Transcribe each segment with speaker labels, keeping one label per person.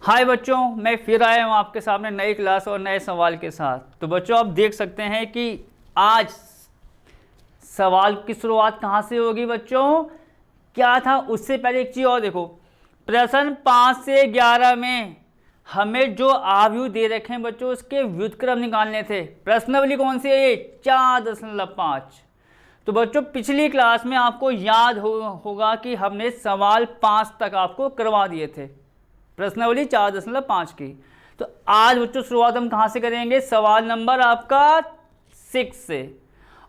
Speaker 1: हाय बच्चों, मैं फिर आया हूँ आपके सामने नई क्लास और नए सवाल के साथ। तो बच्चों आप देख सकते हैं कि आज सवाल की शुरुआत कहाँ से होगी बच्चों। क्या था उससे पहले एक चीज़ और देखो, प्रश्न 5 से 11 में हमें जो आव्यूह दे रखे हैं बच्चों उसके व्युत्क्रम निकालने थे। प्रश्नावली कौन सी है ये? 4.5। तो बच्चों पिछली क्लास में आपको याद होगा कि हमने सवाल 5 तक आपको करवा दिए थे, प्रश्नावली 4.5 की। तो आज बच्चों शुरुआत हम कहाँ से करेंगे? सवाल नंबर आपका 6 से।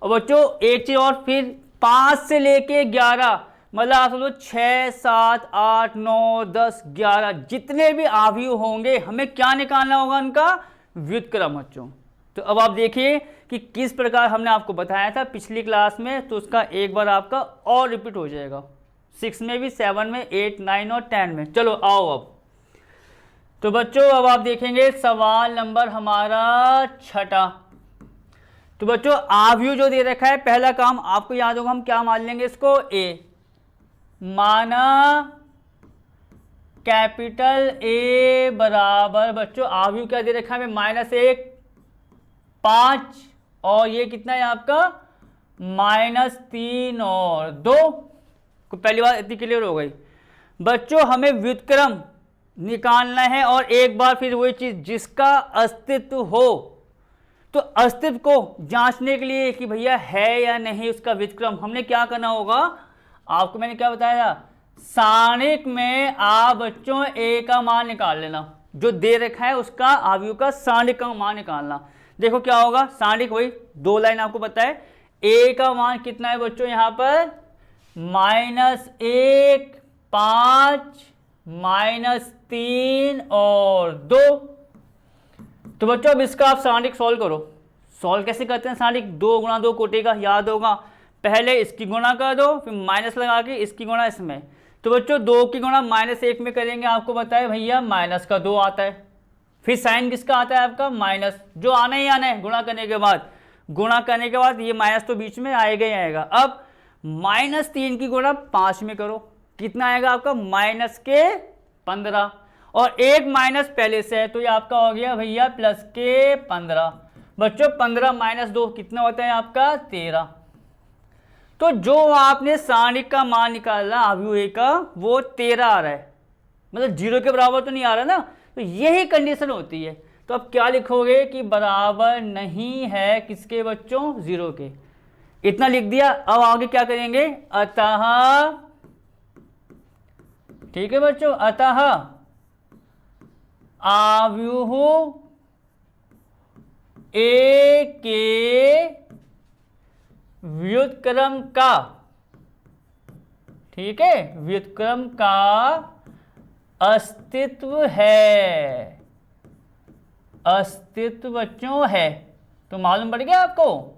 Speaker 1: और बच्चों एक चीज़ और, फिर 5 से लेके 11 मतलब आप समझो 6, 7, 8, 9, 10, 11 जितने भी आव्यूह होंगे हमें क्या निकालना होगा? उनका व्युत्क्रम बच्चों। तो अब आप देखिए कि किस प्रकार हमने आपको बताया था पिछली क्लास में, तो उसका एक बार आपका और रिपीट हो जाएगा 6 में भी, 7 में, 8, 9 और 10 में। चलो आओ अब। तो बच्चों अब आप देखेंगे सवाल नंबर हमारा 6। तो बच्चों आव्यूह जो दे रखा है, पहला काम आपको याद होगा हम क्या मान लेंगे इसको? ए। माना कैपिटल ए बराबर बच्चों आव्यूह क्या दे रखा है हमें? -1, 5 और ये कितना है आपका? -3 और 2। पहली बात इतनी क्लियर हो गई। बच्चों हमें व्युत्क्रम निकालना है और एक बार फिर वही चीज जिसका अस्तित्व हो, तो अस्तित्व को जांचने के लिए कि भैया है या नहीं उसका व्युत्क्रम, हमने क्या करना होगा? आपको मैंने क्या बताया था? सारणिक में आप बच्चों ए का मान निकाल लेना, जो दे रखा है उसका आव्यूह का सारणिक का मान निकालना। देखो क्या होगा, सारणिक वही 2 लाइन आपको बताए। ए का मान कितना है बच्चों यहाँ पर? -1, 5, -3 और 2। तो बच्चों अब इसका आप सारणिक सॉल्व करो। सॉल्व कैसे करते हैं सारणिक? 2 गुणा 2 कोटि का, याद होगा। पहले इसकी गुणा कर दो, फिर माइनस लगा के इसकी गुणा इसमें। तो बच्चों 2 की गुणा -1 में करेंगे, आपको बताए भैया -2 आता है। फिर साइन किसका आता है आपका? माइनस, जो आना ही आना है गुणा करने के बाद। गुणा करने के बाद ये माइनस तो बीच में आएगा ही आएगा। अब -3 की गुणा 5 में करो, कितना आएगा आपका? -15 और एक माइनस पहले से है तो ये आपका हो गया भैया +15। बच्चों 15 - 2 कितना होता है आपका? 13। तो जो आपने सारणिक का मान निकाला आव्यूह का वो 13 आ रहा है, मतलब 0 के बराबर तो नहीं आ रहा ना। तो यही कंडीशन होती है। तो अब क्या लिखोगे कि बराबर नहीं है किसके बच्चों? 0 के। इतना लिख दिया। अब आगे क्या करेंगे? अतः, ठीक है बच्चों, अतः आव्यूह ए के व्युत्क्रम का, ठीक है, व्युत्क्रम का अस्तित्व है। अस्तित्व बच्चों है। तो मालूम पड़ गया आपको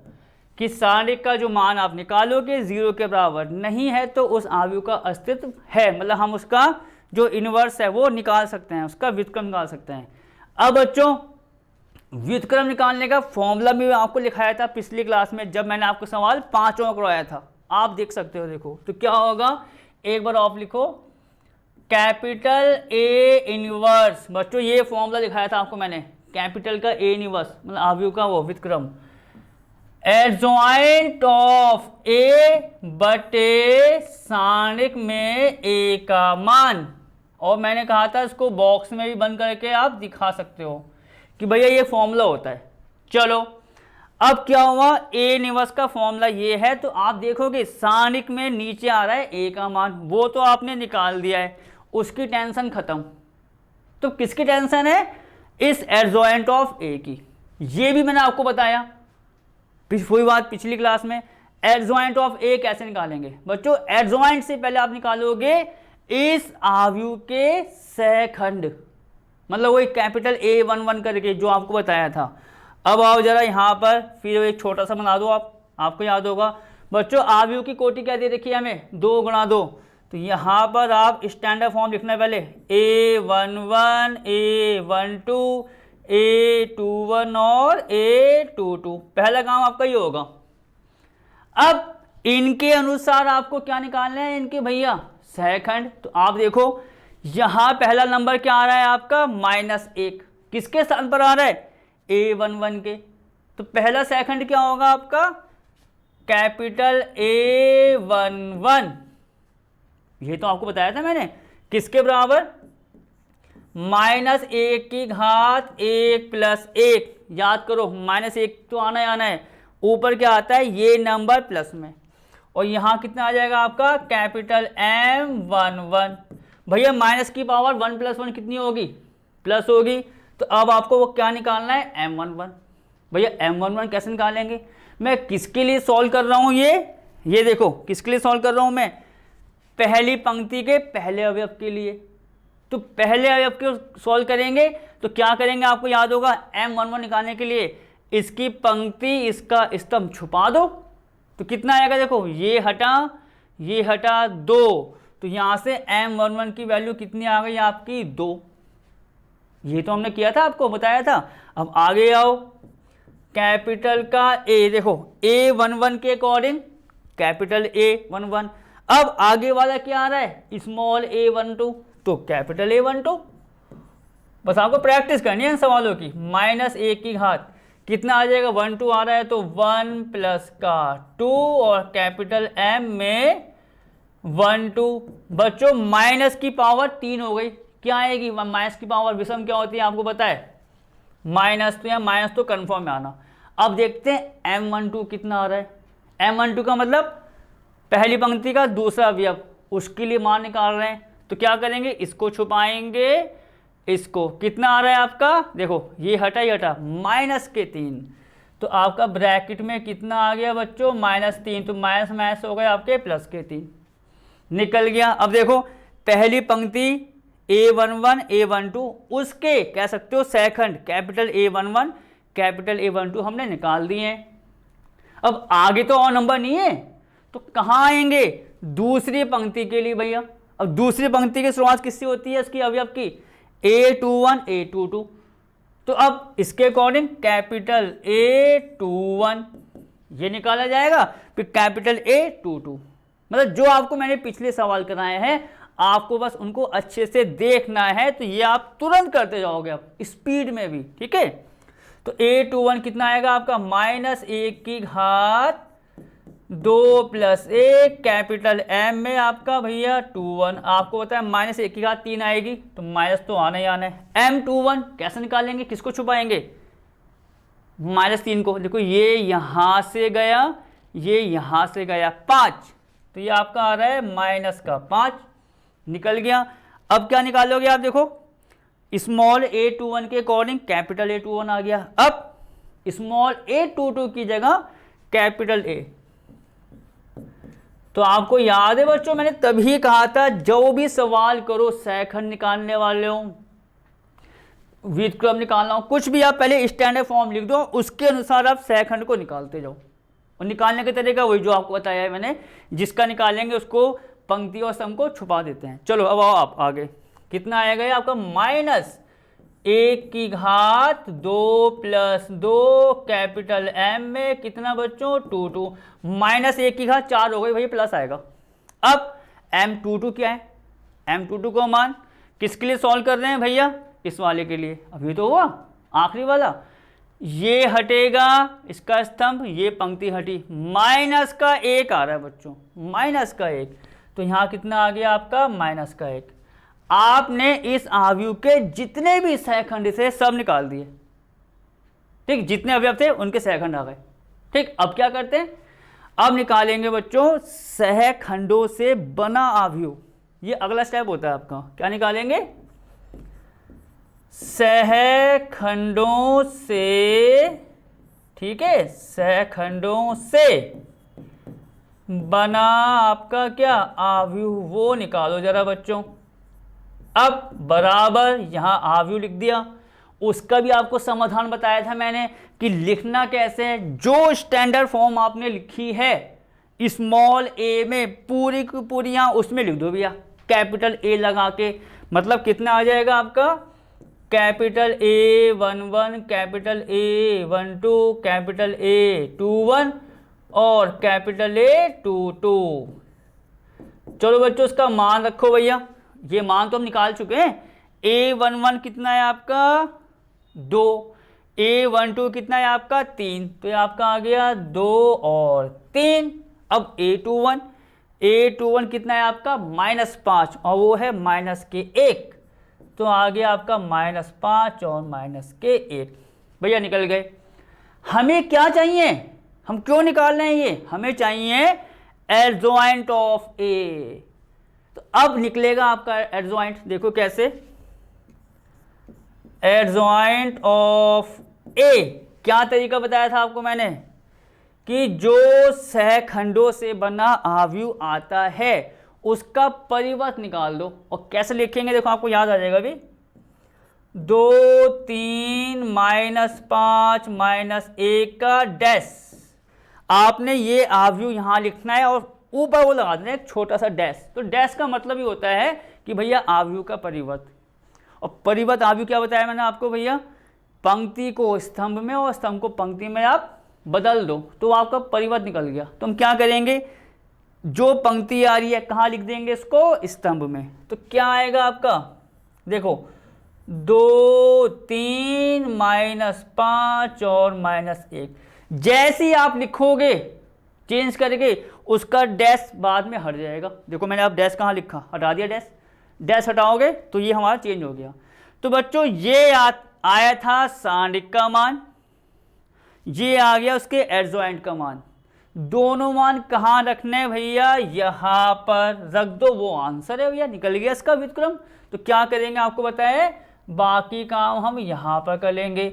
Speaker 1: कि सारणिक का जो मान आप निकालोगे 0 के बराबर नहीं है तो उस आव्यूह का अस्तित्व है, मतलब हम उसका जो इनवर्स है वो निकाल सकते हैं, उसका व्युत्क्रम निकाल सकते हैं। अब बच्चों व्युत्क्रम निकालने का फॉर्मूला भी आपको लिखाया था पिछली क्लास में, जब मैंने आपको सवाल 5 करवाया था। आप देख सकते हो, देखो तो क्या होगा, एक बार आप लिखो कैपिटल ए इनवर्स। बच्चों ये फॉर्मूला दिखाया था आपको मैंने, कैपिटल का ए इनवर्स मतलब आव्यूह का वो व्युत्क्रम, एडजॉइंट ऑफ ए बटे सारणिक में ए का मान। और मैंने कहा था इसको बॉक्स में भी बंद करके आप दिखा सकते हो कि भैया ये फॉर्मूला होता है। चलो अब क्या हुआ, ए इनवर्स का फॉर्मूला ये है। तो आप देखोगे सारणिक में नीचे आ रहा है ए का मान, वो तो आपने निकाल दिया है, उसकी टेंशन खत्म। तो किसकी टेंशन है? इस एडजॉइंट ऑफ ए की। ये भी मैंने आपको बताया वही बात पिछली क्लास में। एडजॉइंट ऑफ ए कैसे निकालेंगे बच्चों? एडजॉइंट से पहले आप निकालोगे इस आव्यूह के सहखंड, मतलब वही कैपिटल A11 करके जो आपको बताया था। अब आओ जरा यहाँ पर फिर एक छोटा सा बना दो आपको याद होगा बच्चों आव्यूह की कोटि क्या दे रखी है हमें? 2 गुणा 2। तो यहाँ पर आप स्टैंडर्ड फॉर्म लिखना है पहले, A11, A12, A21 और A22। पहला काम आपका ये होगा। अब इनके अनुसार आपको क्या निकालना है? इनके भैया सहखंड। तो आप देखो यहां पहला नंबर क्या आ रहा है आपका -1, किसके स्थान पर आ रहा है? A11 के। तो पहला सेकंड क्या होगा आपका? Capital A11। ये तो आपको बताया था मैंने, किसके बराबर? -1 की घात 1 + 1। याद करो, -1 तो आना ही आना है, ऊपर क्या आता है? ये नंबर प्लस में, और यहां कितना आ जाएगा आपका? Capital M11। भैया माइनस की पावर 1 + 1 कितनी होगी? प्लस होगी। तो अब आपको वो क्या निकालना है? M11। भैया M11 कैसे निकालेंगे? मैं किसके लिए सॉल्व कर रहा हूं? ये देखो किसके लिए सॉल्व कर रहा हूं मैं? पहली पंक्ति के पहले अवयव के लिए। तो पहले अवयव को सॉल्व करेंगे तो क्या करेंगे? आपको याद होगा, M11 निकालने के लिए इसकी पंक्ति इसका स्तंभ छुपा दो। तो कितना आएगा? देखो ये हटा 2, तो यहां से M11 की वैल्यू कितनी आ गई आपकी? 2। ये तो हमने किया था, आपको बताया था। अब आगे आओ, कैपिटल का A, देखो A11 के अकॉर्डिंग कैपिटल A11। अब आगे वाला क्या आ रहा है? स्मॉल a12, तो कैपिटल A12। बस आपको प्रैक्टिस करनी है इन सवालों की। -1 की घात कितना आ जाएगा? 12 आ रहा है, तो 1 + का 2, और कैपिटल M में 12। बच्चों माइनस की पावर 3 हो गई, क्या आएगी? माइनस की पावर विषम क्या होती है आपको पता है? माइनस। तो यहाँ माइनस तो कन्फर्म में आना। अब देखते हैं M12 कितना आ रहा है। M12 का मतलब पहली पंक्ति का दूसरा अवयव, उसके लिए मान निकाल रहे हैं। तो क्या करेंगे? इसको छुपाएंगे, इसको। कितना आ रहा है आपका? देखो ये हटा ही हटा, -3। तो आपका ब्रैकेट में कितना आ गया बच्चों? -3। तो माइनस माइनस हो गए आपके +3, निकल गया। अब देखो पहली पंक्ति A11 A12, उसके कह सकते हो second capital A11 capital A12 हमने निकाल दिए हैं। अब आगे तो और नंबर नहीं है, तो कहाँ आएंगे? दूसरी पंक्ति के लिए भैया। अब दूसरी पंक्ति की शुरुआत किससे होती है? इसकी अवयव की A21 A22। तो अब इसके अकॉर्डिंग कैपिटल A21 ये निकाला जाएगा, फिर कैपिटल A22। मतलब जो आपको मैंने पिछले सवाल कराए हैं, आपको बस उनको अच्छे से देखना है, तो ये आप तुरंत करते जाओगे अब स्पीड में भी, ठीक है। तो A21 कितना आएगा आपका? -1 की घात 2 + 1, कैपिटल M में आपका भैया 21। आपको पता है -1 की घात 3 आएगी, तो माइनस तो आना ही आना है। M21 कैसे निकालेंगे? किसको छुपाएंगे? -3 को। देखो ये यहां से गया, ये यहां से गया 5, तो ये आपका आ रहा है -5, निकल गया। अब क्या निकालोगे आप? देखो स्मॉल A21 के अकॉर्डिंग कैपिटल A21 आ गया। अब स्मॉल A22 की जगह कैपिटल A। तो आपको याद है बच्चों, मैंने तभी कहा था जो भी सवाल करो, सेकंड निकालने वाले हो, व्युत्क्रम निकालना हो, कुछ भी, आप पहले स्टैंडर्ड फॉर्म लिख दो, उसके अनुसार आप सेकंड को निकालते जाओ। और निकालने का तरीका वही जो आपको बताया है मैंने, जिसका निकालेंगे उसको पंक्ति और सम को छुपा देते हैं। चलो अब आओ आप आगे। कितना आएगा आपका? -1 की घात 2 + 2, कैपिटल M में कितना बच्चों? 22। -1 की घात 4 हो गई भैया, प्लस आएगा। अब M22 क्या है? M22 को मान किसके लिए सॉल्व कर रहे हैं भैया? इस वाले के लिए। अभी तो हुआ आखिरी वाला, ये हटेगा इसका स्तंभ, ये पंक्ति हटी, -1 आ रहा है बच्चों, -1। तो यहाँ कितना आ गया आपका? -1। आपने इस आव्यूह के जितने भी सहखंड थे सब निकाल दिए, ठीक। जितने अवयव थे उनके सहखंड आ गए, ठीक। अब क्या करते हैं? अब निकालेंगे बच्चों सहखंडों से बना आव्यूह। ये अगला स्टेप होता है आपका। क्या निकालेंगे? सहखंडों से, ठीक है, सहखंडों से बना आपका क्या? आव्यूह। वो निकालो जरा बच्चों। अब बराबर यहां आव्यूह लिख दिया। उसका भी आपको समाधान बताया था मैंने कि लिखना कैसे है। जो स्टैंडर्ड फॉर्म आपने लिखी है स्मॉल a में, पूरी की पूरी यहां उसमें लिख दो भैया, कैपिटल A लगा के। मतलब कितना आ जाएगा आपका? Capital A11 capital A12 capital A21 और कैपिटल A22। चलो बच्चों उसका मान रखो भैया, ये मान तो हम निकाल चुके हैं। A11 कितना है आपका 2, A12 कितना है आपका 3, तो ये आपका आ गया 2 और 3। अब A21 कितना है आपका -5 और वो है -1, तो आ गया आपका -5 और -1। भैया निकल गए। हमें क्या चाहिए, हम क्यों निकाल रहे हैं ये, हमें चाहिए एडजॉइंट ऑफ ए। तो अब निकलेगा आपका एडजॉइंट, देखो कैसे, एडजॉइंट ऑफ ए। क्या तरीका बताया था आपको मैंने कि जो सहखंडों से बना आव्यूह आता है उसका परिवर्त निकाल दो। और कैसे लिखेंगे देखो आपको याद आ जाएगा अभी, 2 3 -5 -1 का डैश। आपने ये आव्यूह यहां लिखना है और ऊपर वो लगा देना एक छोटा सा डैश। तो डैश का मतलब ही होता है कि भैया आव्यूह का परिवर्त। और परिवर्त आव्यूह क्या बताया मैंने आपको भैया, पंक्ति को स्तंभ में और स्तंभ को पंक्ति में आप बदल दो तो आपका परिवर्त निकल गया। तो हम क्या करेंगे, जो पंक्ति आ रही है कहाँ लिख देंगे इसको, स्तंभ में। तो क्या आएगा आपका, देखो 2 3 -5 और -1। जैसे ही आप लिखोगे चेंज करके उसका डैश बाद में हट जाएगा। देखो मैंने आप डैश कहाँ लिखा, हटा दिया डैश, डैश हटाओगे तो ये हमारा चेंज हो गया। तो बच्चों ये आया था सांडिक का मान, ये आ गया उसके एडजॉइंट का मान। दोनों मान कहाँ रखने भैया, यहाँ पर रख दो, वो आंसर है भैया, निकल गया इसका व्युत्क्रम। तो क्या करेंगे आपको बताए, बाकी काम हम यहाँ पर कर लेंगे।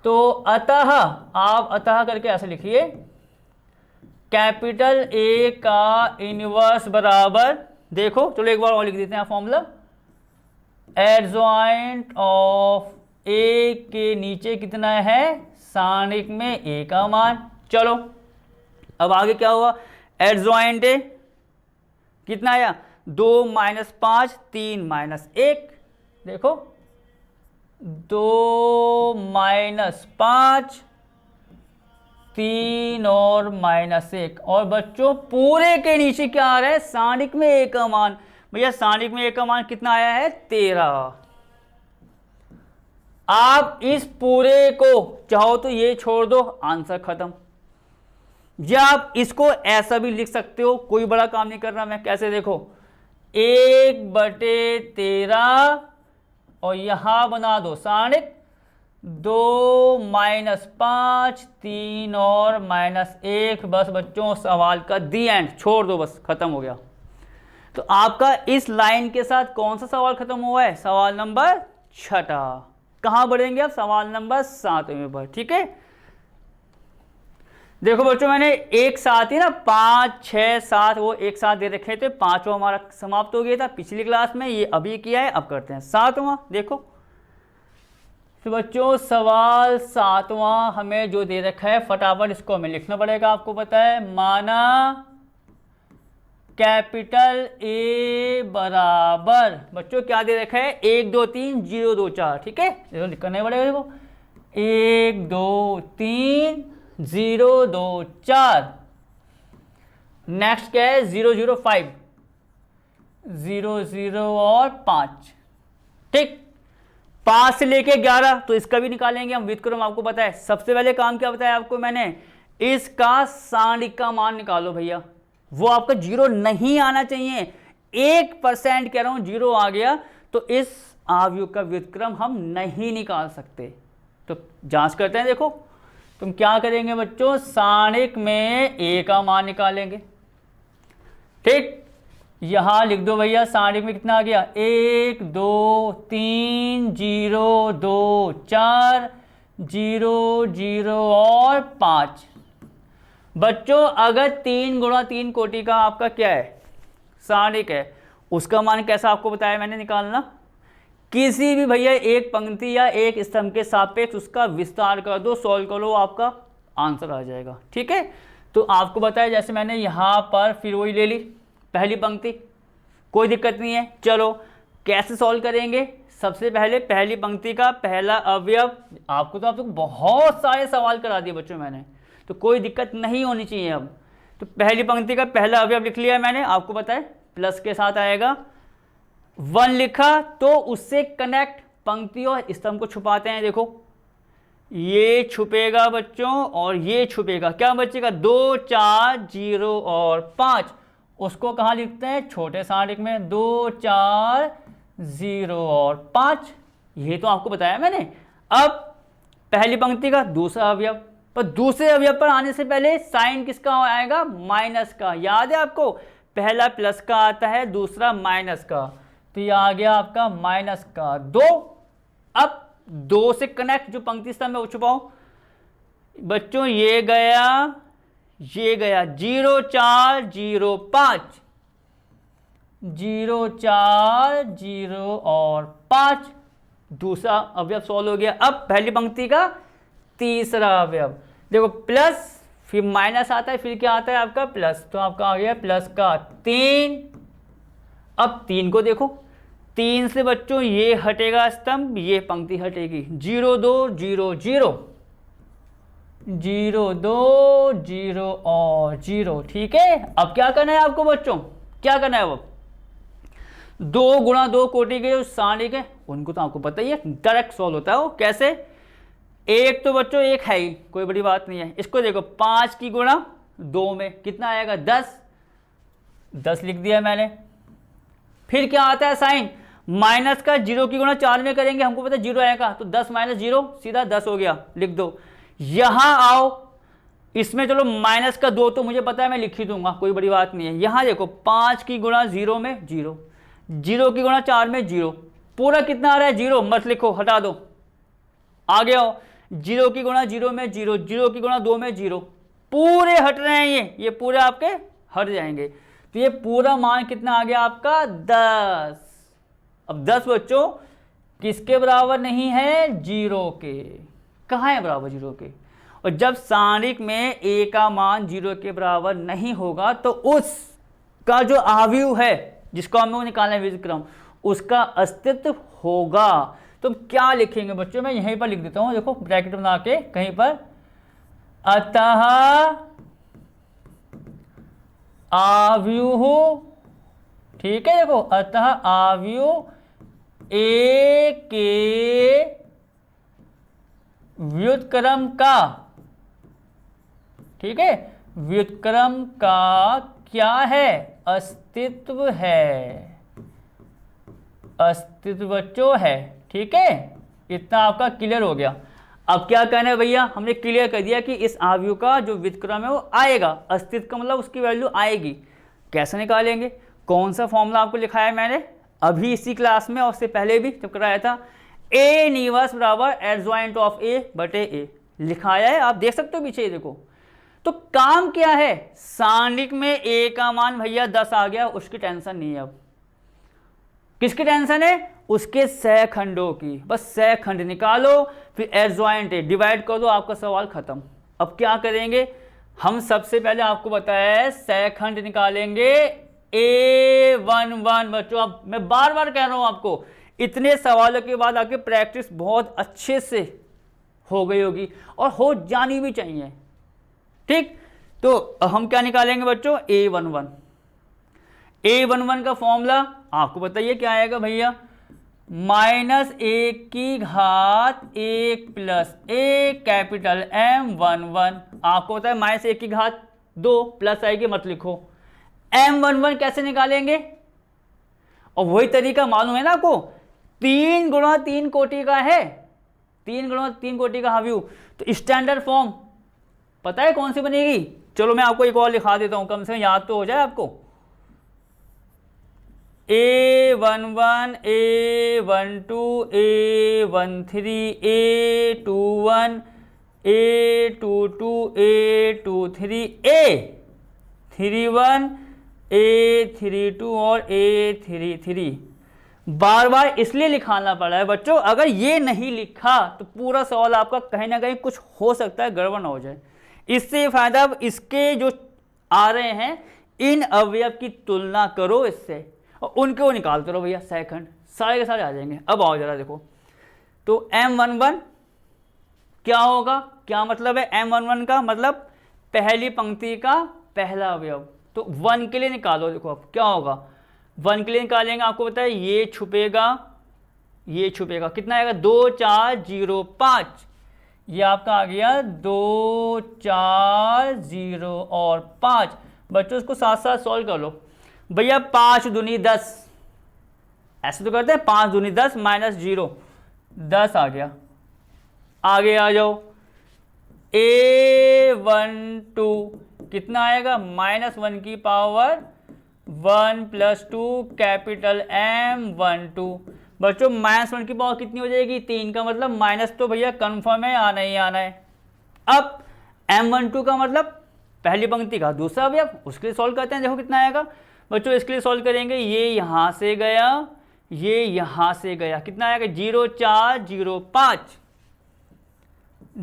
Speaker 1: तो अतः आप अतः करके ऐसे लिखिए, कैपिटल ए का इनवर्स बराबर, देखो चलो एक बार और लिख देते हैं फॉर्मूला, एडजॉइंट ऑफ ए के नीचे कितना है, सारणिक में ए का मान। चलो अब आगे क्या हुआ, एडजॉइंट ए कितना आया, 2 -5 3 -1। देखो 2 -5 3 और -1। और बच्चों पूरे के नीचे क्या आ रहा है, सारणिक में ए का मान। भैया सारणिक में ए का मान कितना आया है, 13। आप इस पूरे को चाहो तो ये छोड़ दो, आंसर खत्म। या आप इसको ऐसा भी लिख सकते हो, कोई बड़ा काम नहीं कर रहा मैं, कैसे देखो 1/13 और यहां बना दो सारणिक, 2 -5 3 और -1। बस बच्चों सवाल का दी एंड, छोड़ दो, बस खत्म हो गया। तो आपका इस लाइन के साथ कौन सा सवाल खत्म हुआ है, सवाल नंबर 6। कहां बढ़ेंगे आप, सवाल नंबर 7वें पर। ठीक है, देखो बच्चों मैंने एक साथ ही ना 5 6 7 वो एक साथ दे रखे थे, 5वां हमारा समाप्त हो गया था पिछली क्लास में, ये अभी किया है, अब करते हैं 7वां। देखो तो बच्चों सवाल 7वां हमें जो दे रखा है, फटाफट इसको हमें लिखना पड़ेगा। आपको पता है, माना कैपिटल ए बराबर, बच्चों क्या दे रखा है, 1 2 3 0 2 4। ठीक है, करने पड़ेगा देखो, 1 2 3 0 2 4। नेक्स्ट क्या है, 0 0 5 0 0 और 5। ठीक, 5 से लेके 11, तो इसका भी निकालेंगे हम व्युत्क्रम। आपको पता है सबसे पहले काम क्या बताया आपको मैंने, इसका सारणिक का मान निकालो भैया। वो आपका 0 नहीं आना चाहिए, 1% कह रहा हूं 0 आ गया तो इस आव्यूह का व्युत्क्रम हम नहीं निकाल सकते। तो जांच करते हैं, देखो तुम क्या करेंगे बच्चों, सारणिक में ए का मान निकालेंगे। ठीक, यहां लिख दो भैया, सारणिक में कितना आ गया, 1 2 3 0 2 4 0 0 और 5। बच्चों अगर 3 × 3 कोटि का आपका क्या है, सारणिक है, उसका मान कैसा आपको बताया मैंने निकालना, किसी भी भैया एक पंक्ति या एक स्तंभ के सापेक्ष उसका विस्तार कर दो, सॉल्व करो, आपका आंसर आ जाएगा। ठीक है, तो आपको बताया जैसे मैंने यहाँ पर फिर वही ले ली पहली पंक्ति, कोई दिक्कत नहीं है। चलो कैसे सॉल्व करेंगे, सबसे पहले पहली पंक्ति का पहला अवयव, आपको तो बहुत सारे सवाल करा दिए बच्चों मैंने, तो कोई दिक्कत नहीं होनी चाहिए। अब तो पहली पंक्ति का पहला अवयव लिख लिया मैंने, आपको पता है प्लस के साथ आएगा, 1 लिखा तो उससे कनेक्ट पंक्ति और स्तंभ को छुपाते हैं। देखो ये छुपेगा बच्चों और ये छुपेगा, क्या बचेगा 2 4 0 और 5। उसको कहाँ लिखते हैं छोटे सारिक में 2 4 0 और 5। ये तो आपको बताया मैंने। अब पहली पंक्ति का दूसरा अवयव, पर दूसरे अवयव पर आने से पहले साइन किसका आएगा माइनस का। याद है आपको, पहला प्लस का आता है दूसरा माइनस का, तो ये आ गया आपका माइनस का 2। अब 2 से कनेक्ट जो पंक्ति स्तंभ है वो छुपाओ बच्चों, ये गया 0 4 0 5, 0 4 0 और 5। दूसरा अवयव सॉल्व हो गया। अब पहली पंक्ति का तीसरा अवयव देखो, प्लस फिर माइनस आता है, फिर क्या आता है आपका प्लस, तो आपका आ गया प्लस का 3। अब 3 को देखो, 3 से बच्चों ये हटेगा स्तंभ, ये पंक्ति हटेगी, 0 2 0 0, 0 2 0 और 0। ठीक है, अब क्या करना है आपको बच्चों, क्या करना है अब 2 गुणा 2 कोटि के जो सारणिक है उनको तो आपको पता ही है, डायरेक्ट सॉल्व होता है वो। कैसे, एक तो बच्चों एक है ही, कोई बड़ी बात नहीं है। इसको देखो 5 की गुणा 2 में कितना आएगा 10, 10 लिख दिया मैंने। फिर क्या आता है साइन, माइनस का 0 की गुणा 4 में करेंगे, हमको पता है 0 आएगा, तो 10 माइनस 0 सीधा 10 हो गया, लिख दो। यहां आओ, इसमें चलो माइनस का 2 तो मुझे पता है मैं लिख ही दूंगा, कोई बड़ी बात नहीं है। यहां देखो 5 की गुणा 0 में 0, 0 की गुणा 4 में 0, पूरा कितना आ रहा है 0, मत लिखो हटा दो। आ गया हो 0 की गुणा 0 में 0, 0 की गुणा 2 में 0, पूरे हट रहे हैं, ये पूरे आपके हट जाएंगे। तो ये पूरा मान कितना आ गया आपका 10। अब 10 बच्चों किसके बराबर नहीं है 0 के, कहाँ है बराबर 0 के। और जब सारणिक में a का मान 0 के बराबर नहीं होगा तो उसका जो आव्यूह है जिसको हमें निकालना है व्युत्क्रम, उसका अस्तित्व होगा। तो क्या लिखेंगे बच्चों, मैं यहीं पर लिख देता हूं, देखो ब्रैकेट बना के कहीं पर, अतः आव्यूह, ठीक है देखो, अतः आव्यूह a के व्युत्क्रम का, ठीक है, व्युत्क्रम का क्या है अस्तित्व है, अस्तित्व बच्चों है। ठीक है, इतना आपका क्लियर हो गया। अब क्या कहना है भैया, हमने क्लियर कर दिया कि इस आव्यूह का जो व्युत्क्रम है वो आएगा, अस्तित्व का मतलब उसकी वैल्यू आएगी। कैसे निकालेंगे, कौन सा फॉर्मूला आपको लिखाया मैंने अभी इसी क्लास में और उससे पहले भी जब कराया था, ए इनवर्स बराबर एडजॉइंट ऑफ ए बटे ए लिखाया है, आप देख सकते हो पीछे देखो। तो काम क्या है, सारणिक में ए का मान भैया 10 आ गया, उसकी टेंशन नहीं है। अब किसकी टेंशन है, उसके सहखंडों की, बस सहखंड निकालो, फिर एडजॉइंट ए डिवाइड कर दो, आपका सवाल खत्म। अब क्या करेंगे, हम सबसे पहले आपको बताया है सहखंड निकालेंगे A11 बच्चों। अब मैं बार बार कह रहा हूं आपको, इतने सवालों के बाद आपकी प्रैक्टिस बहुत अच्छे से हो गई होगी और हो जानी भी चाहिए। ठीक, तो हम क्या निकालेंगे बच्चों A11। A11 का फॉर्मूला आपको बताइए क्या आएगा भैया, -1 की घात 1 प्लस a कैपिटल M11। आपको पता है -1 की घात 2 प्लस आएगी, मत लिखो। M11 कैसे निकालेंगे, और वही तरीका मालूम है ना आपको, 3 गुणा 3 कोटि का है, 3 गुणा 3 कोटि का आव्यूह, तो स्टैंडर्ड फॉर्म पता है कौन सी बनेगी, चलो मैं आपको एक और लिखा देता हूं, कम से कम याद तो हो जाए आपको। A11 A12 A13 A21 A22 A23 A31 A32 और A33। बार बार इसलिए लिखाना पड़ा है बच्चों, अगर ये नहीं लिखा तो पूरा सवाल आपका कहीं ना कहीं कुछ हो सकता है गड़बड़ ना हो जाए। इससे फायदा, अब इसके जो आ रहे हैं इन अवयव की तुलना करो इससे और उनके वो निकालते रहो भैया, सेकंड सारे के सारे आ जाएंगे। अब आओ जरा देखो, तो M11 क्या होगा, क्या मतलब है M11 का, मतलब पहली पंक्ति का पहला अवयव, तो 1 के लिए निकालो। देखो अब क्या होगा, 1 के लिए निकालेंगे, आपको पता है ये छुपेगा, ये छुपेगा, कितना आएगा 2 4 0 5, ये आपका आ गया 2 4 0 और 5। बच्चों इसको साथ साथ सॉल्व कर लो भैया। 5 दूनी 10, ऐसे तो करते हैं, 5 दूनी 10 माइनस 0 10 आ गया। आगे आ जाओ, A12 कितना आएगा -1 की पावर 1 + 2 कैपिटल M12। बच्चों -1 की पावर कितनी हो जाएगी 3 का मतलब माइनस तो भैया कन्फर्म है, आना ही आना है। अब M12 का मतलब पहली पंक्ति का दूसरा अवयव, उसके लिए सॉल्व करते हैं। देखो कितना आएगा बच्चों, इसके लिए सॉल्व करेंगे, ये यहाँ से गया, ये यहाँ से गया, कितना आएगा 0 4 0 5,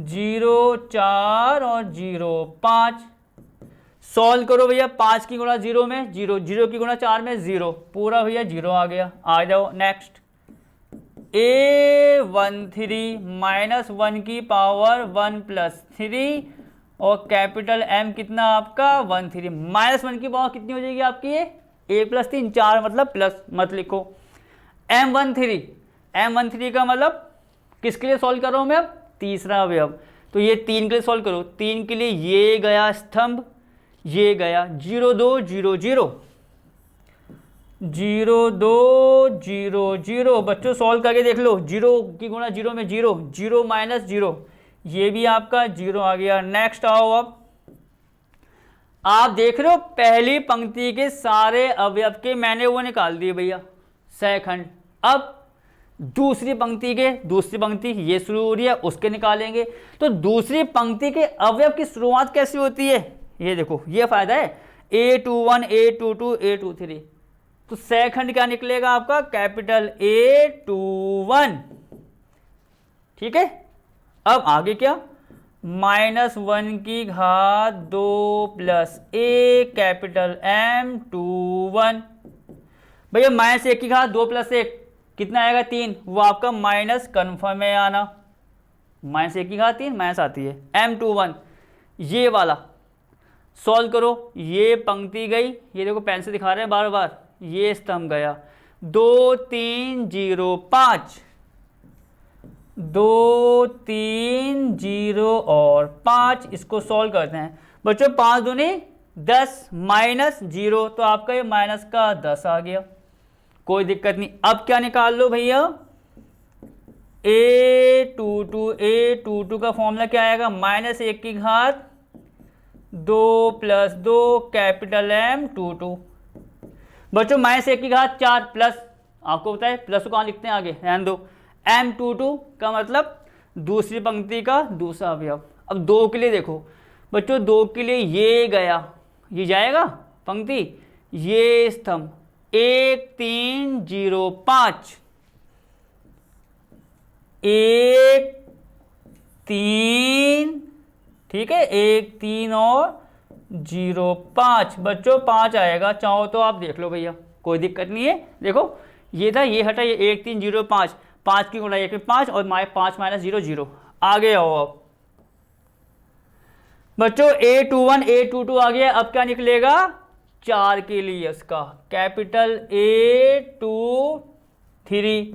Speaker 1: 0 4 और 0 5। सॉल्व करो भैया, 5 की गुणा 0 में 0, 0 की गुणा 4 में 0, पूरा भैया 0 आ गया। आ जाओ नेक्स्ट, A13 -1 की पावर 1 + 3 और कैपिटल M कितना आपका 13, -1 की पावर कितनी हो जाएगी आपकी, ये 1 + 3 4 मतलब प्लस मत लिखो। M13 का मतलब किसके लिए सॉल्व कर रहा हूं मैं, अब तीसरा अवयव, तो ये 3 के लिए सॉल्व करो। 3 के लिए ये गया स्तंभ, ये गया 0 2 0 0 0 2 0 0। बच्चों सॉल्व करके देख लो, 0 की गुणा 0 में 0, 0 - 0, ये भी आपका 0 आ गया। नेक्स्ट आओ, अब आप देख रहे हो पहली पंक्ति के सारे अवयव के मैंने वो निकाल दिए भैया सहखंड। अब दूसरी पंक्ति ये शुरू हो रही है, उसके निकालेंगे। तो दूसरी पंक्ति के अवयव की शुरुआत कैसी होती है, ये देखो, ये फायदा है, A21 A22 A23। तो सहखंड क्या निकलेगा आपका, कैपिटल A21, ठीक है। अब आगे क्या, -1 की घात 2 + A कैपिटल M21। भैया -1 की घात 2 + 1 कितना आएगा 3, वो आपका माइनस कन्फर्म है आना, -1 की घात 3 माइनस आती है M21। ये वाला सॉल्व करो, ये पंक्ति गई, ये देखो पेन से दिखा रहे हैं बार बार, ये स्तंभ गया 2 3 0 5, 2 3 0 और 5। इसको सॉल्व करते हैं बच्चों, 5 दूनी 10 -0, तो आपका ये माइनस का 10 आ गया, कोई दिक्कत नहीं। अब क्या निकाल लो भैया, A22 का फॉर्मूला क्या आएगा, -1 की घात 2 + 2 कैपिटल M22। बच्चों -1 की घात 4 प्लस, आपको पता है प्लस को कहाँ लिखते हैं आगे, रहने दो, M22 का मतलब दूसरी पंक्ति का दूसरा अवयव। अब 2 के लिए देखो बच्चों, 2 के लिए ये गया, ये जाएगा पंक्ति, ये स्तंभ 1 3 0 5, 1 3, ठीक है, 1 3 और 0 5। बच्चों 5 आएगा, चाहो तो आप देख लो भैया, कोई दिक्कत नहीं है। देखो ये था, ये हटा, ये 1 3 0 5, 5 की गुणा 1 में 5 और 5 - 0 0। आगे आओ, अब बच्चों A21 आ गया। अब क्या निकलेगा 4 के लिए, उसका कैपिटल A23।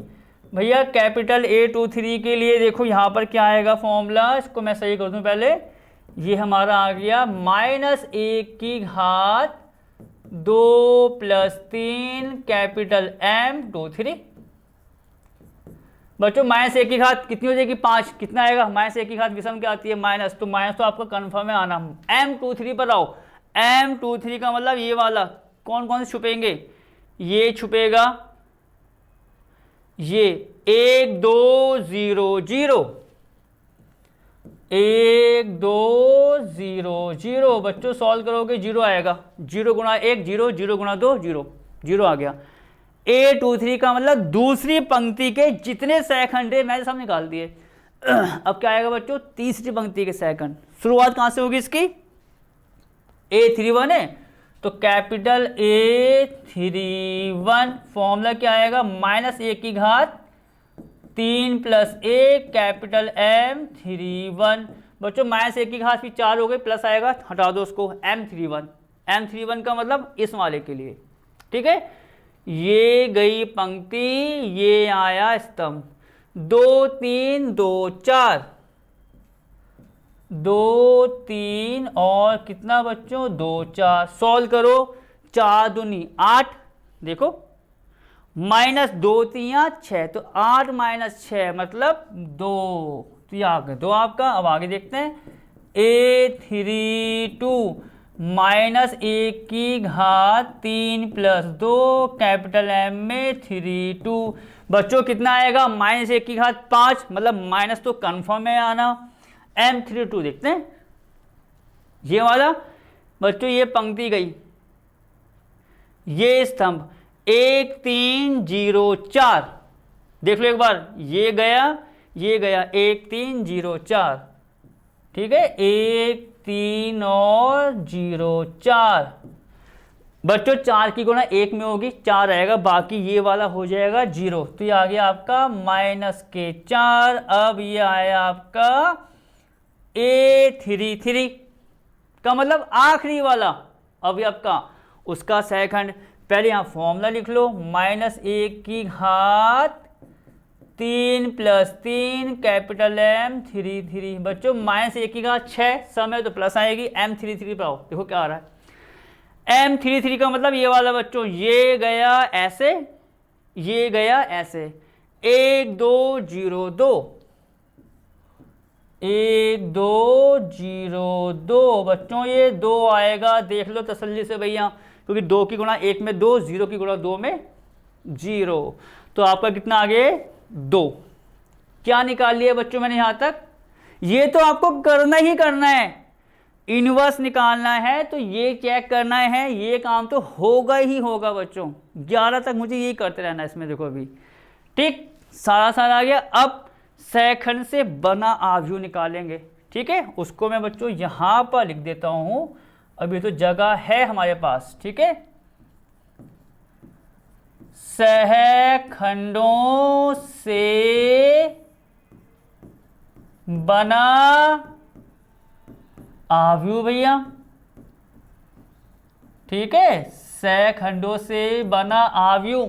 Speaker 1: भैया कैपिटल A23 के लिए देखो यहाँ पर क्या आएगा फॉर्मूला, इसको मैं सही कर दूं पहले, ये हमारा आ गया -1 की घात 2 + 3 कैपिटल M23। बच्चों -1 की घात कितनी हो जाएगी 5, कितना आएगा, -1 की घात विषम क्या आती है माइनस, तो माइनस तो आपका कन्फर्म है आना। M23 पर आओ, M23 का मतलब ये वाला, कौन कौन से छुपेंगे, ये छुपेगा, ये 1 2 0 0, 1 2 0 0। बच्चों सॉल्व करोगे 0 आएगा, 0 × 1 0, 0 × 2 0, 0 आ गया। A23 का मतलब दूसरी पंक्ति के जितने सहखंड है मैंने सब निकाल दिए। अब क्या आएगा बच्चों, तीसरी पंक्ति के सहखंड, शुरुआत कहां से होगी इसकी, A31 है, तो कैपिटल A31, फॉर्मूला क्या आएगा, -1 की घात 3 + 1 कैपिटल M31। बच्चों -1 की घात फिर 4 हो गई, प्लस आएगा, हटा दो उसको, M31 का मतलब इस वाले के लिए, ठीक है। ये गई पंक्ति, ये आया स्तंभ। 2 3 2 4, 2 3 और कितना बच्चों 2 4, सॉल्व करो। 4 दूनी 8, देखो -2 3 6, तो 8 -6 मतलब 2, तो ये आ गया 2 आपका। अब आगे देखते हैं A32 -1 की घात 3 + 2 कैपिटल M में 32, बच्चों कितना आएगा -1 की घात 5, मतलब माइनस तो कन्फर्म है आना। M32 देखते हैं, ये वाला बच्चों, ये पंक्ति गई, ये स्तंभ 1 3 0 4, देख लो एक बार, ये गया 1 3 0 4, ठीक है, 1 3 और 0 4, बच्चों 4 की गुणा 1 में होगी 4 आएगा, बाकी ये वाला हो जाएगा 0, तो ये आ गया आपका -4। अब ये आया आपका A33 का मतलब आखिरी वाला, अभी आपका उसका सेकंड। पहले यहां फॉर्मूला लिख लो, -1 की घात 3 + 3 कैपिटल M33, बच्चों -1 की घात 6, समय तो प्लस आएगी, M33 पर आओ, देखो क्या आ रहा है। M33 का मतलब ये वाला बच्चों, ये गया ऐसे, ये गया ऐसे, 1 2 0 2, 1 2 0 2, बच्चों ये 2 आएगा, देख लो तसल्ली से भैया, क्योंकि 2 की गुणा 1 में 2, 0 की गुणा 2 में 0, तो आपका कितना आ गया 2। क्या निकाल लिया बच्चों मैंने यहां तक? ये तो आपको करना ही करना है, इनवर्स निकालना है, तो ये चेक करना है, ये काम तो होगा ही होगा बच्चों। 11 तक मुझे यही करते रहना है इसमें, देखो अभी ठीक सारा आ गया। अब सेकंड से बना आव्यूह निकालेंगे, ठीक है, उसको मैं बच्चों यहां पर लिख देता हूं, अभी तो जगह है हमारे पास, ठीक है। सहखंडों से बना आव्यूह भैया, ठीक है, सहखंडों से बना आव्यूह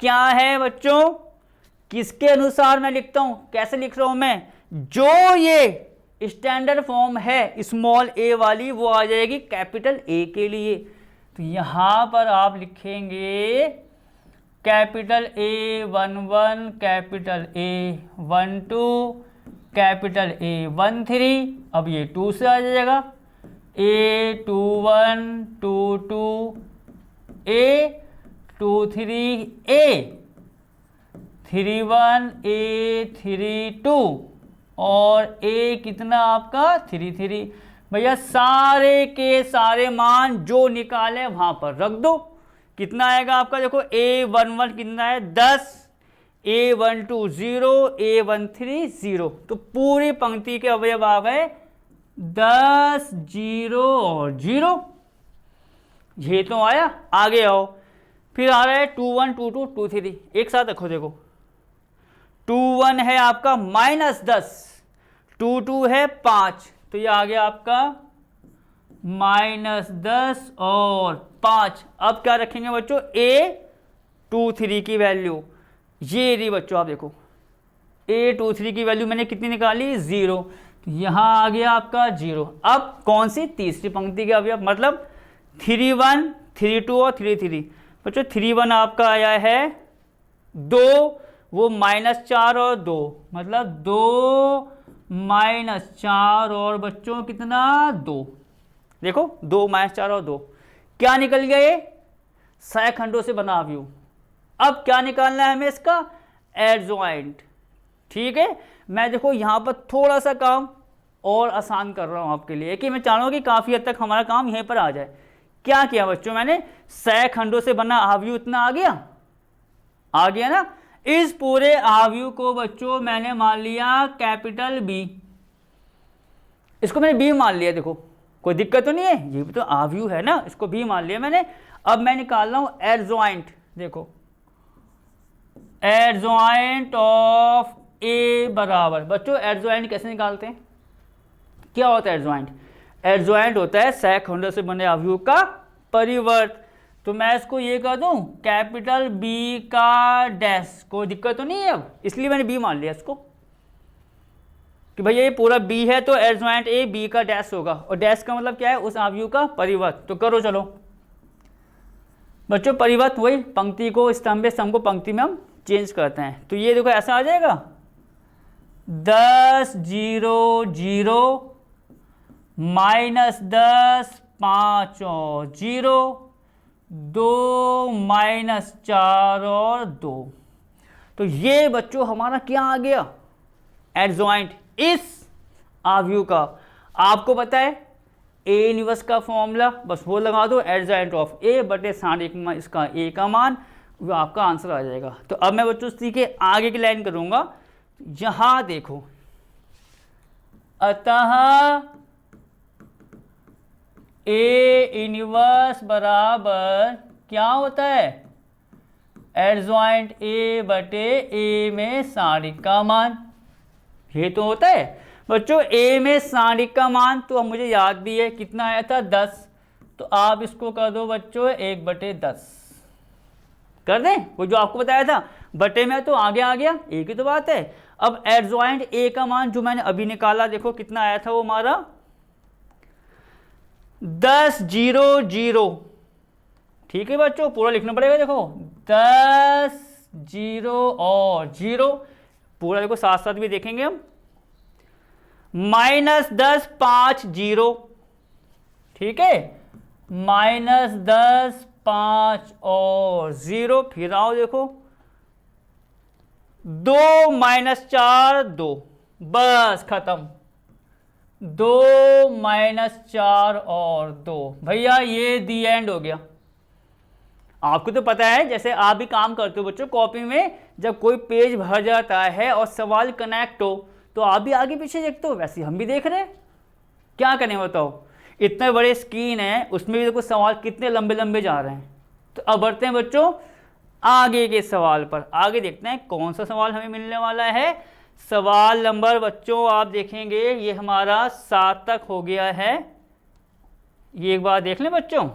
Speaker 1: क्या है बच्चों, किसके अनुसार मैं लिखता हूं, कैसे लिख रहा हूं मैं, जो ये स्टैंडर्ड फॉर्म है स्मॉल a वाली, वो आ जाएगी कैपिटल A के लिए। तो यहां पर आप लिखेंगे capital A11, capital A12, capital A13, अब ये 2 से आ जाएगा, A21 22, A23, A31, A32 और A कितना आपका 33। भैया सारे के सारे मान जो निकाले वहां पर रख दो, कितना आएगा आपका, देखो A11 कितना है 10, A12 0, A13 0, तो पूरी पंक्ति के अवयव आ गए 10 0 और 0, ये तो आया। आगे आओ, फिर आ रहा है 21 22 23, एक साथ रखो, देखो 21 है आपका -10, 22 है 5, तो ये आ गया आपका -10 और 5। अब क्या रखेंगे बच्चों, A23 की वैल्यू, ये रही बच्चों, आप देखो A23 की वैल्यू मैंने कितनी निकाली 0, तो यहां आ गया आपका 0। अब कौन सी, तीसरी पंक्ति के अवयव, मतलब 31 32 और 33, बच्चों 31 आपका आया है 2, वो -4 और 2, मतलब 2 -4 और बच्चों कितना 2, देखो 2 -4 और 2, क्या निकल गया, ये सहखंडों से बना आव्यूह। अब क्या निकालना है हमें, इसका एडजॉइंट, ठीक है। मैं देखो यहां पर थोड़ा सा काम और आसान कर रहा हूं आपके लिए, कि मैं चाह रहा हूं कि काफी हद तक हमारा काम यहीं पर आ जाए। क्या किया बच्चों मैंने, सहखंडों से बना आव्यूह इतना आ गया ना। इस पूरे आव्यूह को बच्चों मैंने मान लिया कैपिटल B, इसको मैंने B मान लिया, देखो कोई दिक्कत तो नहीं है, ये भी तो आव्यूह है ना, इसको B मान लिया मैंने। अब मैं निकाल रहा हूं एडजॉइंट, देखो एडजॉइंट ऑफ A बराबर, बच्चों एडजॉइंट कैसे निकालते हैं, क्या होता है एडजॉइंट, एडजॉइंट होता है सहखंडों से बने आव्यूह का परिवर्त। तो मैं इसको ये कर दूं कैपिटल बी का डैश, कोई दिक्कत तो नहीं है अब, इसलिए मैंने बी मान लिया इसको कि भैया ये पूरा बी है तो एडजॉइंट ए बी का डैश होगा, और डैश का मतलब क्या है, उस आव्यूह का परिवर्त। तो करो चलो बच्चों, परिवर्त वही पंक्ति को स्तंभ में, स्तंभ को पंक्ति में हम चेंज करते हैं। तो ये देखो ऐसा आ जाएगा 10 0 0 माइनस 10 5 और 0 2 माइनस 4 और 2। तो ये बच्चों हमारा क्या आ गया, एडजॉइंट इस आव्यूह का। आपको पता है ए इनवर्स का फॉर्मूला, बस वो लगा दो, एडजॉइंट ऑफ ए बटे साइन इसका ए का मान, वो आपका आंसर आ जाएगा। तो अब मैं बच्चों इसी के आगे की लाइन करूंगा, यहां देखो, अतः ए इनवर्स बराबर क्या होता है, एडजॉइंट ए बटे ए में सारिक का मान, ये तो होता है बच्चों। ए में सारिक का मान तो अब मुझे याद भी है कितना आया था 10, तो आप इसको कर दो बच्चों 1/10 कर दें, वो जो आपको बताया था बटे में, तो आगे आ गया, एक ही तो बात है। अब एडजॉइंट ए का मान जो मैंने अभी निकाला, देखो कितना आया था वो हमारा 10 0 0, ठीक है बच्चों, पूरा लिखना पड़ेगा, देखो 10 0 और 0, पूरा देखो साथ साथ भी देखेंगे हम, माइनस 10 5 0, ठीक है, माइनस 10 5 और 0, फिर आओ देखो 2 माइनस 4 2, बस खत्म, 2 माइनस 4 और 2, भैया ये दी एंड हो गया। आपको तो पता है, जैसे आप भी काम करते हो बच्चों कॉपी में, जब कोई पेज भर जाता है और सवाल कनेक्ट हो तो आप भी आगे पीछे देखते हो, वैसे हम भी देख रहे हैं, क्या करें बताओ, इतने बड़े स्क्रीन है उसमें भी देखो सवाल कितने लंबे लंबे जा रहे हैं। तो अब बढ़ते हैं बच्चों आगे के सवाल पर, आगे देखते हैं कौन सा सवाल हमें मिलने वाला है। सवाल नंबर बच्चों आप देखेंगे ये हमारा 7 तक हो गया है, ये एक बार देख लें बच्चों।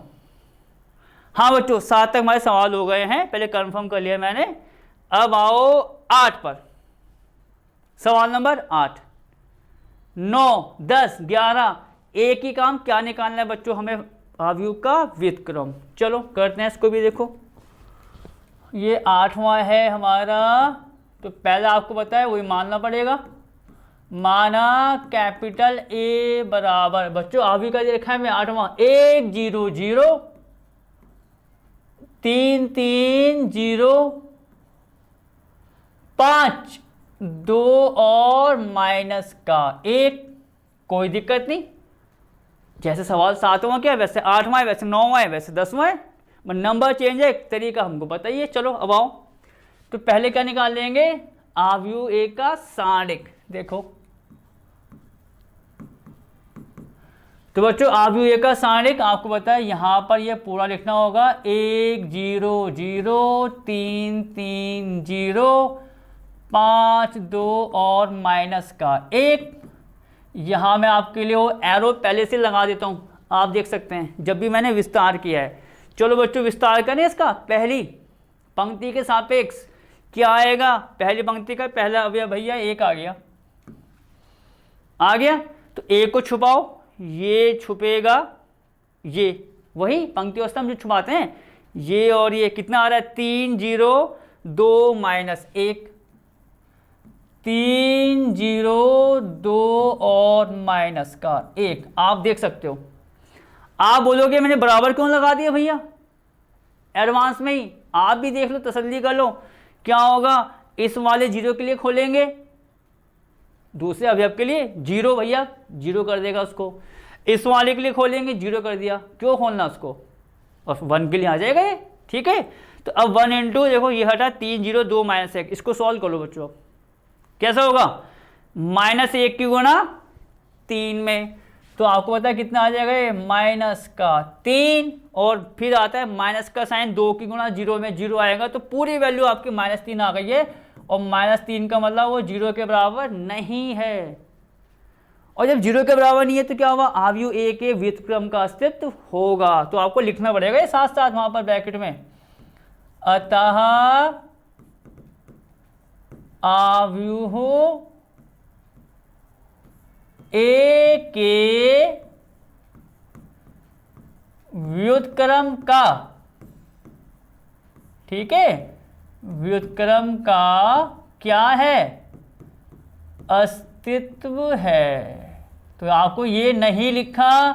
Speaker 1: हाँ बच्चों 7 तक हमारे सवाल हो गए हैं, पहले कंफर्म कर लिया मैंने। अब आओ 8 पर, सवाल नंबर 8, 9 10 11, एक ही काम, क्या निकालना है बच्चों हमें, आव्यूह का व्युत्क्रम। चलो करते हैं इसको भी, देखो ये 8वां है हमारा, तो पहले आपको पता है वही मानना पड़ेगा, माना कैपिटल ए बराबर, बच्चों आव्यूह का लिखा है मैं 8वां, 1 0 0 3 3 0 5 2 और माइनस का 1, कोई दिक्कत नहीं, जैसे सवाल 7वां क्या है वैसे 8वां है, वैसे 9वां है, वैसे 10वां है, नंबर चेंज है, एक तरीका हमको बताइए। चलो अब आओ, तो पहले क्या निकाल लेंगे, आव्यूह ए का सारिक। देखो तो बच्चों आव्यूह ए का सारिक आपको पता है, यहां पर ये पूरा लिखना होगा 1 0 0 3 3 0 5 2 और माइनस का 1। यहां मैं आपके लिए वो एरो पहले से लगा देता हूं, आप देख सकते हैं जब भी मैंने विस्तार किया है। चलो बच्चों विस्तार करें इसका, पहली पंक्ति के सापेक्ष क्या आएगा, पहली पंक्ति का पहला अवयव भैया 1 आ गया, आ गया, तो 1 को छुपाओ, ये छुपेगा, ये वही पंक्ति अवस्था हम जो छुपाते हैं, ये और ये कितना आ रहा है 3 0 2 माइनस 1, 3 0 2 और माइनस का 1, आप देख सकते हो। आप बोलोगे मैंने बराबर क्यों लगा दिया भैया, एडवांस में ही आप भी देख लो, तसल्ली कर लो, क्या होगा, इस वाले 0 के लिए खोलेंगे, दूसरे अवयव के लिए 0 भैया 0 कर देगा उसको, इस वाले के लिए खोलेंगे 0 कर दिया, क्यों खोलना उसको, और 1 के लिए आ जाएगा ये, ठीक है। तो अब 1 इंटू देखो ये हटा 3 0 2 माइनस 1, इसको सॉल्व कर लो बच्चों, कैसा होगा, -1 की गुणा 3 में, तो आपको पता है कितना आ जाएगा ये माइनस का 3, और फिर आता है माइनस का साइन 2 की गुणा 0 में 0 आएगा, तो पूरी वैल्यू आपकी -3 आ गई है, और -3 का मतलब वो 0 के बराबर नहीं है, और जब 0 के बराबर नहीं है तो क्या होगा, अवयव ए के व्युत्क्रम का अस्तित्व होगा। तो आपको लिखना पड़ेगा ये साथ साथ वहां पर ब्रैकेट में, अतः अवयव ए के व्युत्क्रम का, ठीक है, व्युत्क्रम का क्या है, अस्तित्व है। तो आपको ये नहीं लिखा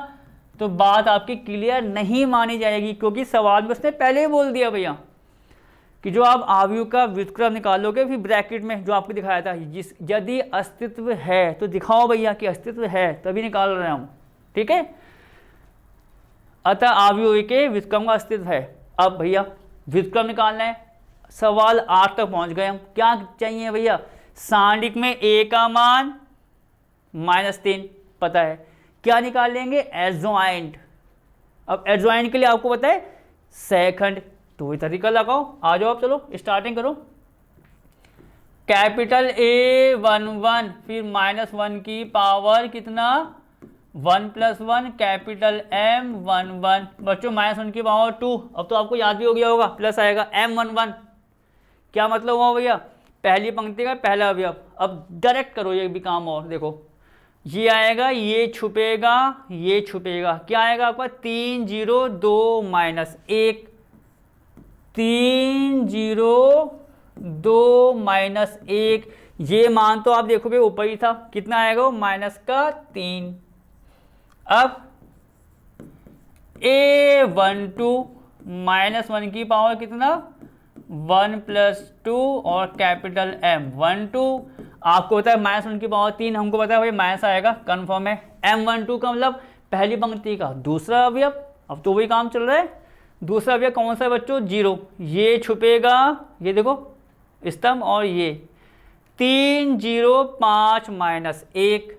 Speaker 1: तो बात आपकी क्लियर नहीं मानी जाएगी, क्योंकि सवाल में उसने पहले ही बोल दिया भैया कि जो आप अवयव का व्युत्क्रम निकालोगे फिर ब्रैकेट में जो आपको दिखाया था, जिस यदि अस्तित्व है तो दिखाओ भैया कि अस्तित्व है तभी निकाल रहे हैं हम, ठीक है। अतः अवयव के व्युत्क्रम का अस्तित्व है। अब भैया व्युत्क्रम निकालना है, सवाल 8 तक पहुंच गए हम। क्या चाहिए भैया, सांडिक में a का मान -3 पता है, क्या निकालेंगे, एडजॉइंट। अब एडजॉइंट के लिए आपको पता है सेकंड, तो वही तरीका लगाओ। आ जाओ आप, चलो स्टार्टिंग करो। कैपिटल A11 फिर -1 की पावर कितना 1 + 1, कैपिटल M11 बच्चों -1 की पावर 2। अब तो आपको याद भी हो गया होगा, प्लस आएगा M11। क्या मतलब हुआ भैया, पहली पंक्ति का पहला अवयव। अब डायरेक्ट करो ये भी काम, और देखो ये आएगा, ये छुपेगा, ये छुपेगा, क्या आएगा आपका 3 0 2 -1, 3 0 2 -1। ये मान तो आप देखोगे ऊपर ही था, कितना आएगा वो -3। अब A12 -1 की पावर कितना 1 + 2 और कैपिटल M12। आपको पता है -1 की पावर 3, हमको पता है भाई माइनस आएगा, कन्फर्म है। M12 का मतलब पहली पंक्ति का दूसरा अवयव। अब तो वही काम चल रहा है। दूसरा अवयव कौन सा है बच्चों, 0। ये छुपेगा, ये देखो स्तंभ, और ये 3 0 5 -1,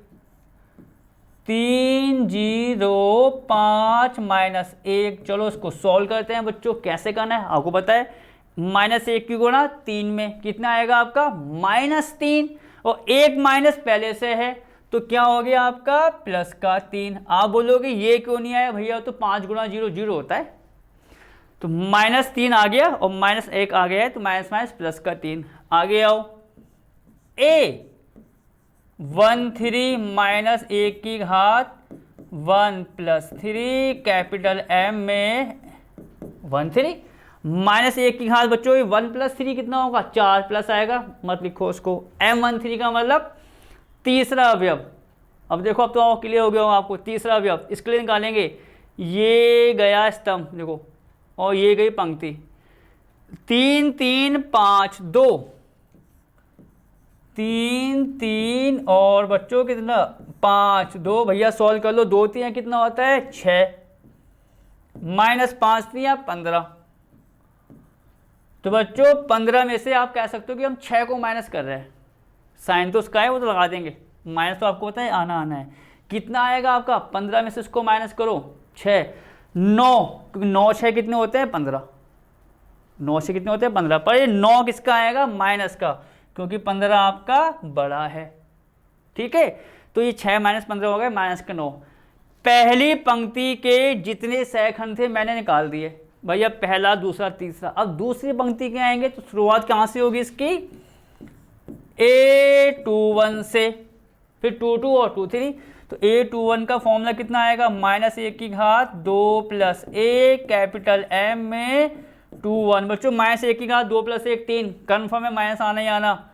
Speaker 1: 3 0 5 -1। चलो इसको सॉल्व करते हैं बच्चों। कैसे करना है आपको पता है, -1 की गुणा 3 में कितना आएगा आपका -3, और एक माइनस पहले से है तो क्या हो गया आपका +3। आप बोलोगे ये क्यों नहीं आया भैया, तो 5 × 0 0 होता है, तो -3 आ गया और -1 आ गया है, तो माइनस +3। आगे आओ, A13 -1 की घात 1 + 3, कैपिटल M में 13 -1 की घात बच्चों 1 + 3 कितना होगा 4 प्लस आएगा, मत लिखो उसको। M13 का मतलब तीसरा अवयव। अब देखो अब तो क्लियर हो गया होगा आपको, तीसरा अवयव इसके लिए निकालेंगे। ये गया स्तंभ देखो, और ये गई पंक्ति, 3 3 5 2, 3 3 और बच्चों कितना 5 2, भैया सॉल्व कर लो, 2 3 कितना होता है 6, -5 3 15। तो बच्चों 15 में से आप कह सकते हो कि हम 6 को माइनस कर रहे हैं, साइन तो उसका है वो तो लगा देंगे, माइनस तो आपको पता है आना है। कितना आएगा आपका 15 में से इसको माइनस करो 6, 9 6 कितने होते हैं 15, 9 से कितने होते हैं 15, पर ये 9 किसका आएगा माइनस का, क्योंकि 15 आपका बड़ा है, ठीक है। तो ये 6 - 15 हो गए -9। पहली पंक्ति के जितने सहखंड थे मैंने निकाल दिए भैया, पहला दूसरा तीसरा। अब दूसरी पंक्ति के आएंगे तो शुरुआत कहाँ से होगी इसकी, A21 से, फिर 2 2 और 2 3। तो A21 का फॉर्मूला कितना आएगा -1 की घात 2 + 1, कैपिटल M में 21। बच्चों -1 की घात 2 + 1 3, कन्फर्म है माइनस आना ही आना।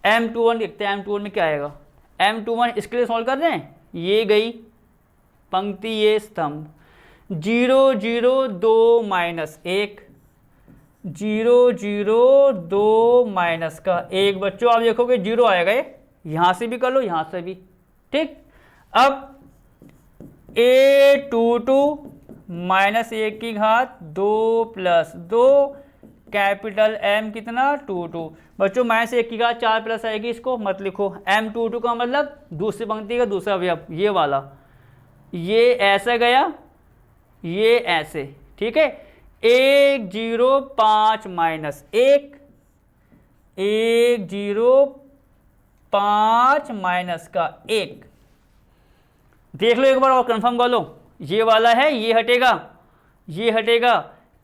Speaker 1: M21 देखते हैं, M21 में क्या आएगा। M21 इसके लिए सॉल्व कर रहे हैं, ये गई पंक्ति, ये स्तंभ 0 0 2 -1, 0 0 2 -1। बच्चों आप देखोगे 0 आएगा, ये यहां से भी कर लो यहां से भी, ठीक। अब A22 -1 की घात 2 + 2, कैपिटल M कितना 2 2। बच्चों -1 की घात 4 प्लस आएगी, इसको मत लिखो। M22 का मतलब दूसरी पंक्ति का दूसरा अवयव, ये वाला, ये ऐसा गया, ये ऐसे, ठीक है। 1 0 5 -1, 1 0 5 -1। देख लो एक बार और कंफर्म कर लो। ये वाला है, ये हटेगा, ये हटेगा,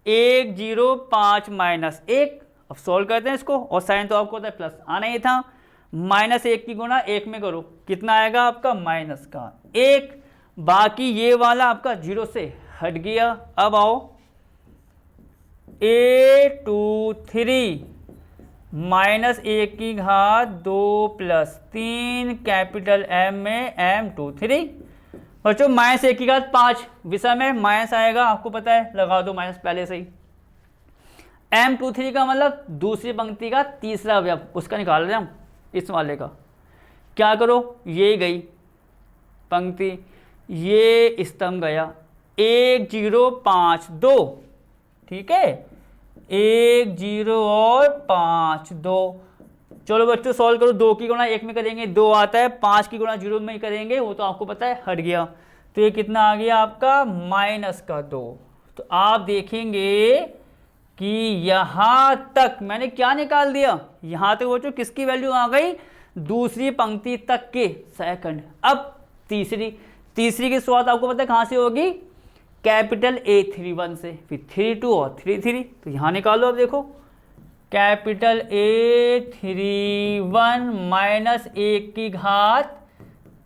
Speaker 1: 1 0 5 माइनस 1। अब सॉल्व करते हैं इसको, और साइन तो आपको होता है प्लस, आना ही था। -1 की गुणा 1 में करो, कितना आएगा आपका माइनस का 1। बाकी ये वाला आपका 0 से हट गया। अब आओ a2 3 -1 की घात 2 + 3 कैपिटल M में M2 3। बच्चों -1 की घात 5, विषय में माइनस आएगा, आपको पता है, लगा दो माइनस पहले से ही। M2 3 का मतलब दूसरी पंक्ति का तीसरा अवयव, उसका निकाल रहे हैं हम, इस वाले का। क्या करो, ये गई पंक्ति, ये स्तंभ गया, 1 0 5 2, ठीक है, 1 0 और 5 2। चलो बच्चों सॉल्व करो, 2 की गुणा 1 में करेंगे 2 आता है, 5 की गुणा 0 में करेंगे, वो तो आपको पता है हट गया। तो ये कितना आ गया आपका -2। तो आप देखेंगे कि यहाँ तक मैंने क्या निकाल दिया, यहाँ तक बच्चों किसकी वैल्यू आ गई, दूसरी पंक्ति तक के सेकंड। अब तीसरी की शुरुआत आपको पता है कहाँ से होगी, कैपिटल A31 से, फिर 3 2 और 3 3। तो यहाँ निकालो, अब देखो कैपिटल A31 -1 की घात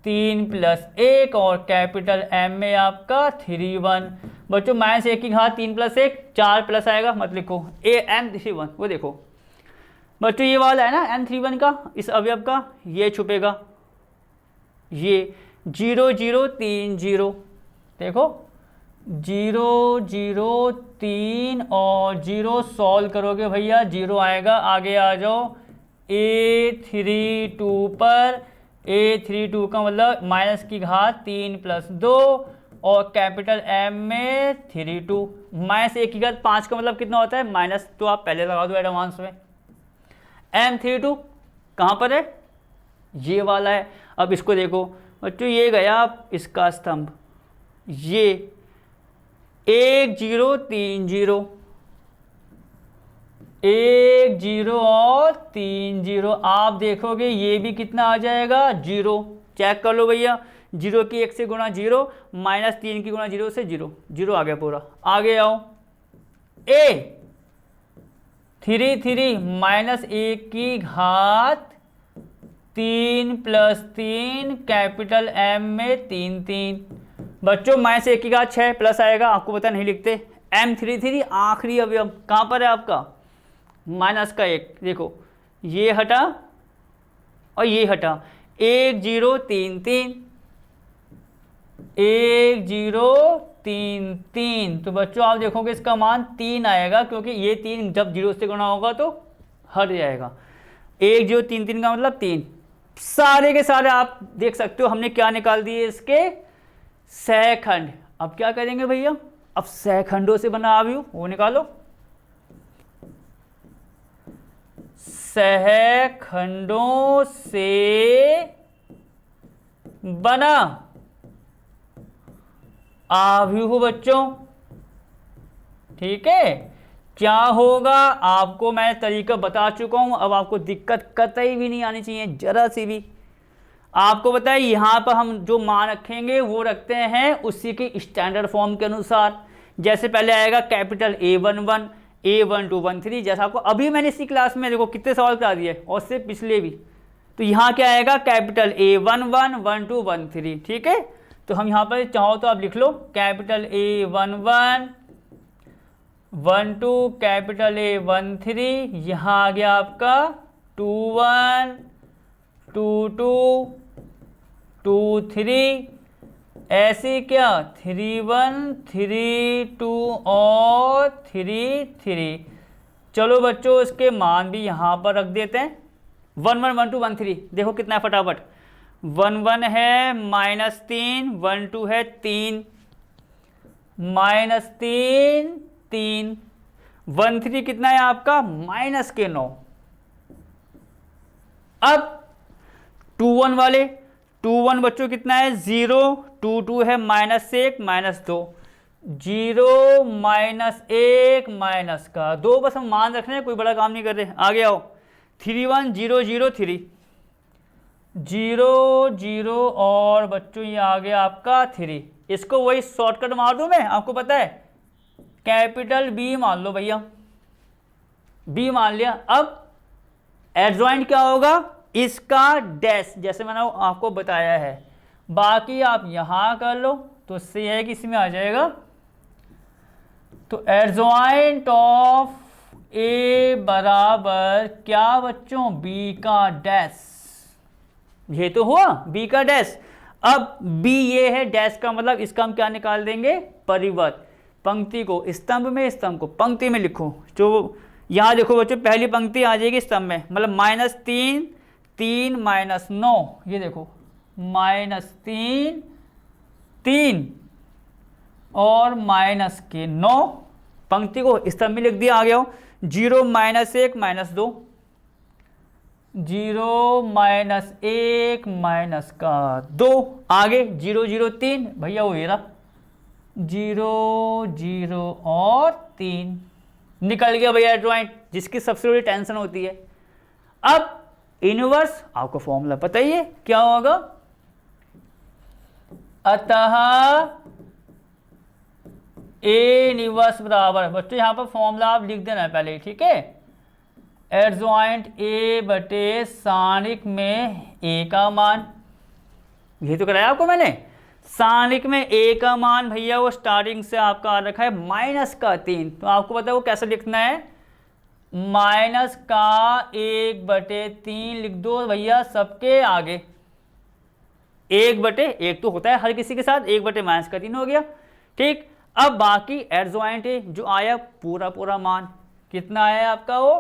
Speaker 1: 3 + 1 और कैपिटल M में आपका 31। बच्चों -1 की घात 3 + 1 4 प्लस आएगा, मत लिखो, M31, वो देखो बच्चों ये वाला है ना M31 का, इस अवयव का, ये छुपेगा, ये 0 0 3 0, देखो 0 0 3 और 0 सॉल्व करोगे भैया 0 आएगा। आगे आ जाओ, A32 पर, A32 का मतलब माइनस की घात 3 + 2 और कैपिटल M में 32। -1 की घात 5 का मतलब कितना होता है माइनस, तो आप पहले लगा दो एडवांस में। M32 कहाँ पर है, ये वाला है। अब इसको देखो बच्चों, ये गया इसका स्तंभ, ये 1 0 3 0, 1 0 और 3 0। आप देखोगे ये भी कितना आ जाएगा 0, चेक कर लो भैया, 0 की 1 से गुणा 0, -3 की गुणा 0 से 0, 0 आ गया पूरा। आगे आओ, A33 -1 की घात 3 + 3 कैपिटल M में 3 3। बच्चों -1 की घात 6 प्लस आएगा, आपको पता नहीं लिखते। M33 आखिरी अवयव कहाँ पर है आपका, -1, देखो ये हटा और ये हटा, 1 0 3 3, 1 0 3 3। तो बच्चों आप देखोगे इसका मान 3 आएगा, क्योंकि ये 3 जब 0 से गुणा होगा तो हट जाएगा। 1 0 3 3 का मतलब 3। सारे के सारे आप देख सकते हो हमने क्या निकाल दिए, इसके सहखंड। अब क्या करेंगे भैया, अब सहखंडों से बना अवयव वो निकालो, सहखंडों से बना अवयव बच्चों, ठीक है। क्या होगा आपको मैं तरीका बता चुका हूं, अब आपको दिक्कत कतई भी नहीं आनी चाहिए, जरा सी भी। आपको पता है यहाँ पर हम जो मान रखेंगे वो रखते हैं उसी के स्टैंडर्ड फॉर्म के अनुसार। जैसे पहले आएगा कैपिटल A11 A12 13, जैसा आपको अभी मैंने इसी क्लास में देखो कितने सवाल करा दिए, और से पिछले भी। तो यहाँ क्या आएगा कैपिटल A11 12 13, ठीक है। तो हम यहाँ पर चाहो तो आप लिख लो कैपिटल A11 12 कैपिटल A13, यहाँ आ गया आपका 21 22 23, ऐसे क्या 31 32 और 33। चलो बच्चों इसके मान भी यहाँ पर रख देते हैं। 1 1 1 2 1 3, देखो कितना है फटाफट। 1 1 है -3, 1 2 है 3, -3 3, 1 3 कितना है आपका -9। अब 2 1 वाले, 2 1 बच्चों कितना है 0, 2 2 है -1 -2, 0 -1 -2, बस हम मान रख रहे हैं, कोई बड़ा काम नहीं कर रहे। आगे आओ 3 1 0 0 3, 0 0 और बच्चों ये आ गया आपका 3। इसको वही शॉर्टकट मार दूं मैं, आपको पता है, कैपिटल बी मान लो भैया, बी मान लिया। अब एडजॉइंट क्या होगा, इसका डैश, जैसे मैंने आपको बताया है। बाकी आप यहां कर लो तो इससे है कि इसमें आ जाएगा। तो एडजॉइंट ऑफ ए बराबर क्या बच्चों, बी का डैश। ये तो हुआ बी का डैश। अब बी ये है, डैश का मतलब इसका हम क्या निकाल देंगे, परिवर्त। पंक्ति को स्तंभ में, स्तंभ को पंक्ति में लिखो। जो यहाँ देखो बच्चों, पहली पंक्ति आ जाएगी स्तंभ में, मतलब -3 3 -9, ये देखो -3 3 और -9, पंक्ति को स्तंभ में लिख दिया, आ गया हो। 0 -1 -2, 0 -1 -2, आगे 0 0 3 भैया वो ये रहा, 0 0 और 3 निकल गया भैया एडजॉइंट, जिसकी सबसे बड़ी टेंशन होती है। अब इनवर्स, आपको फॉर्मूला पता ही है क्या होगा, अतः ए इनवर्स बराबर, बच्चों यहां पर फॉर्मूला आप लिख देना पहले, ठीक है। एडजॉइंट ए बटे सानिक में ए का मान, ये तो कराया आपको मैंने। सानिक में ए का मान भैया वो स्टार्टिंग से आपका आ रखा है -3, तो आपको पता है वो कैसे लिखना है, -1/3 लिख दो भैया सबके आगे। 1/1 तो होता है हर किसी के साथ, 1/-3 हो गया, ठीक। अब बाकी एडजॉइंट है जो आया पूरा पूरा मान, कितना आया आपका वो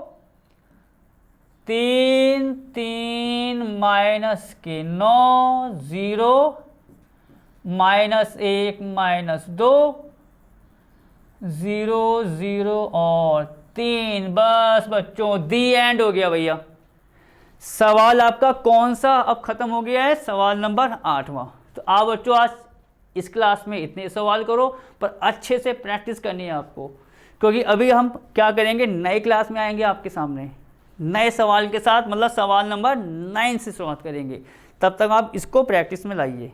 Speaker 1: 3 3 -9 0 -1 -2 0 0 और 3। बस बच्चों दी एंड हो गया भैया। सवाल आपका कौन सा अब खत्म हो गया है, सवाल नंबर 8वां। तो आप बच्चों आज इस क्लास में इतने सवाल करो, पर अच्छे से प्रैक्टिस करनी है आपको, क्योंकि अभी हम क्या करेंगे, नई क्लास में आएंगे आपके सामने नए सवाल के साथ, मतलब सवाल नंबर 9 से शुरुआत करेंगे। तब तक आप इसको प्रैक्टिस में लाइए।